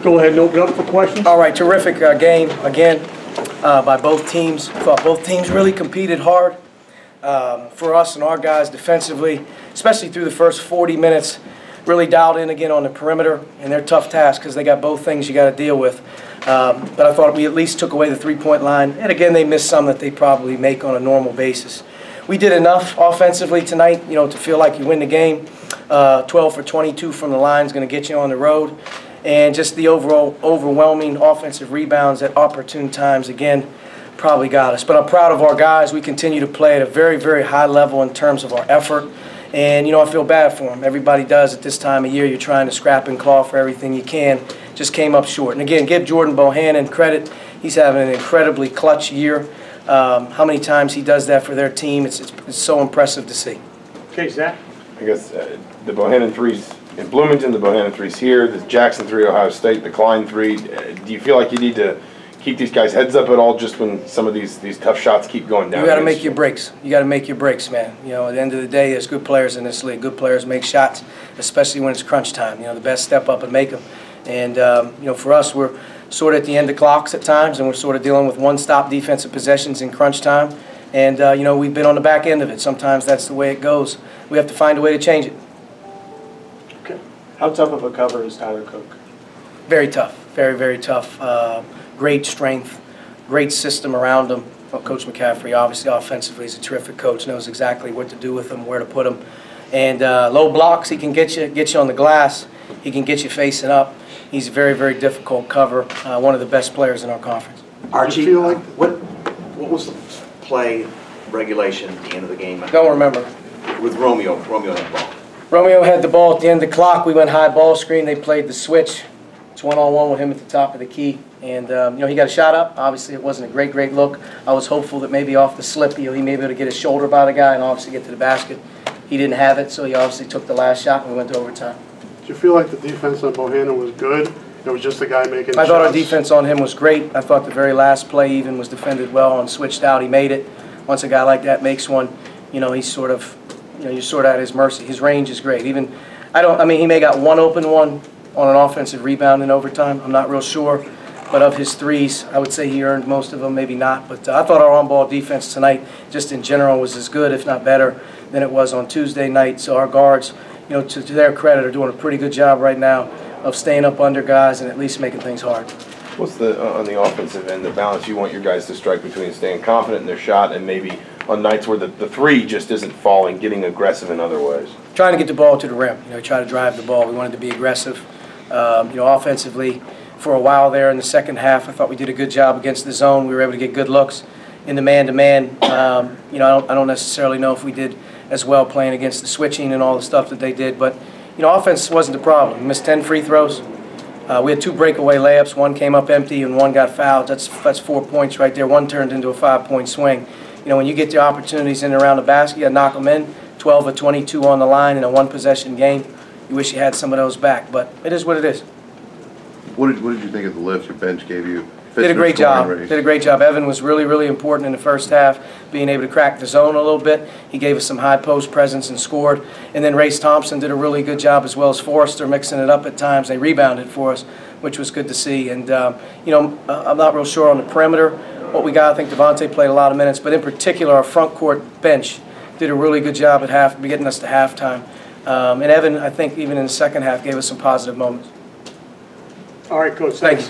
Go ahead and open up for questions. All right, terrific game again by both teams. I thought both teams really competed hard for us and our guys defensively, especially through the first 40 minutes. Really dialed in again on the perimeter, and they're tough tasks because they got both things you got to deal with. But I thought we at least took away the three-point line, and again they missed some that they probably make on a normal basis. We did enough offensively tonight, you know, to feel like you win the game. 12 for 22 from the line is going to get you on the road. And just the overall overwhelming offensive rebounds at opportune times, again, probably got us. But I'm proud of our guys. We continue to play at a very, very high level in terms of our effort. And, you know, I feel bad for them. Everybody does at this time of year. You're trying to scrap and claw for everything you can. Just came up short. And, again, give Jordan Bohannon credit. He's having an incredibly clutch year. How many times he does that for their team, it's so impressive to see. Okay, Zach. I guess the Bohannon threes in Bloomington, the Bohannon threes here, the Jackson three, Ohio State, the Klein three. Do you feel like you need to keep these guys' heads up at all just when some of these tough shots keep going down? You got to make your breaks. You got to make your breaks, man. You know, at the end of the day, there's good players in this league. Good players make shots, especially when it's crunch time. You know, the best step up and make them. And, you know, for us, we're sort of at the end of clocks at times, and we're sort of dealing with one-stop defensive possessions in crunch time. And, you know, we've been on the back end of it. Sometimes that's the way it goes. We have to find a way to change it. Okay. How tough of a cover is Tyler Cook? Very tough. Very, very tough. Great strength, great system around him. Well, Coach McCaffrey, obviously, offensively, is a terrific coach, knows exactly what to do with him, where to put him. And low blocks, he can get you on the glass. He can get you facing up. He's a very, very difficult cover. One of the best players in our conference. Archie, what was the play regulation at the end of the game? Don't remember. With Romeo had the ball. Romeo had the ball at the end of the clock. We went high ball screen. They played the switch. It's one-on-one with him at the top of the key. And, you know, he got a shot up. Obviously, it wasn't a great, great look. I was hopeful that maybe off the slip, he may be able to get his shoulder by the guy and obviously get to the basket. He didn't have it, so he obviously took the last shot and we went to overtime. Do you feel like the defense on Bohannon was good? It was just the guy making shots? I thought our defense on him was great. I thought the very last play even was defended well and switched out. He made it. Once a guy like that makes one, you know, he's sort of, you know, you're sort of at his mercy. His range is great. Even, I mean, he may got one open one on an offensive rebound in overtime. I'm not real sure. But of his threes, I would say he earned most of them, maybe not. But I thought our on-ball defense tonight, just in general, was as good, if not better, than it was on Tuesday night. So our guards, you know, to their credit, are doing a pretty good job right now of staying up under guys and at least making things hard. What's on the offensive end, the balance you want your guys to strike between staying confident in their shot and maybe on nights where the three just isn't falling, getting aggressive in other ways? Trying to get the ball to the rim, you know, try to drive the ball. We wanted to be aggressive. You know, offensively, for a while there in the second half, I thought we did a good job against the zone. We were able to get good looks in the man-to-man. You know, I don't necessarily know if we did as well playing against the switching and all the stuff that they did. But, you know, offense wasn't the problem. We missed 10 free throws. We had 2 breakaway layups. One came up empty and one got fouled. That's 4 points right there. One turned into a 5-point swing. You know, when you get the opportunities in and around the basket, you got to knock them in. 12 of 22 on the line in a one-possession game. You wish you had some of those back, but it is what it is. What did you think of the lift your bench gave you? Did a great job. Did a great job. Evan was really, really important in the first half, being able to crack the zone a little bit. He gave us some high post presence and scored. And then Race Thompson did a really good job, as well as Forrester, mixing it up at times. They rebounded for us, which was good to see. And, you know, I'm not real sure on the perimeter what we got. I think Devontae played a lot of minutes. But in particular, our front court bench did a really good job at getting us to halftime. And Evan, I think, even in the second half, gave us some positive moments. All right, Coach. Thanks.